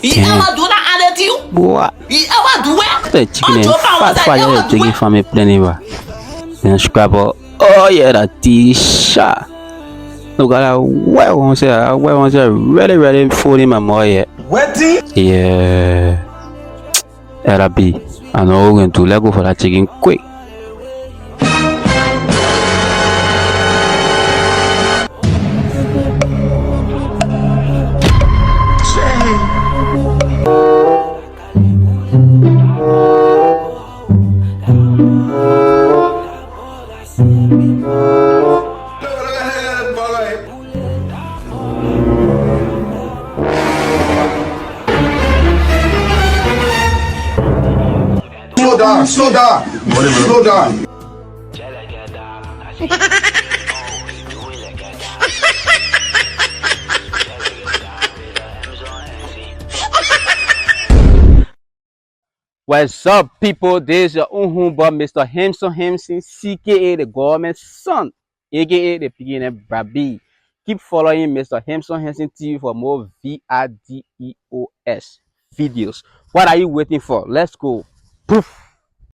He ever do that attitude? What? He ever do it? The chicken Until and now, fat was I fire ever do taking it? from me plenty ba. Then scrabble. Oh yeah, that t-shirt. Look at that where one say really folding my more yet. Wedding? Yeah. LB. I know we're going to let go for that chicken quick. Slow down. What's up, people? This is your boy, Mr. Handsome Hansen, CKA the government's son, aka the beginner Brabi. Keep following Mr. Handsome Hansen TV for more VIDEOS videos. What are you waiting for? Let's go. Poof.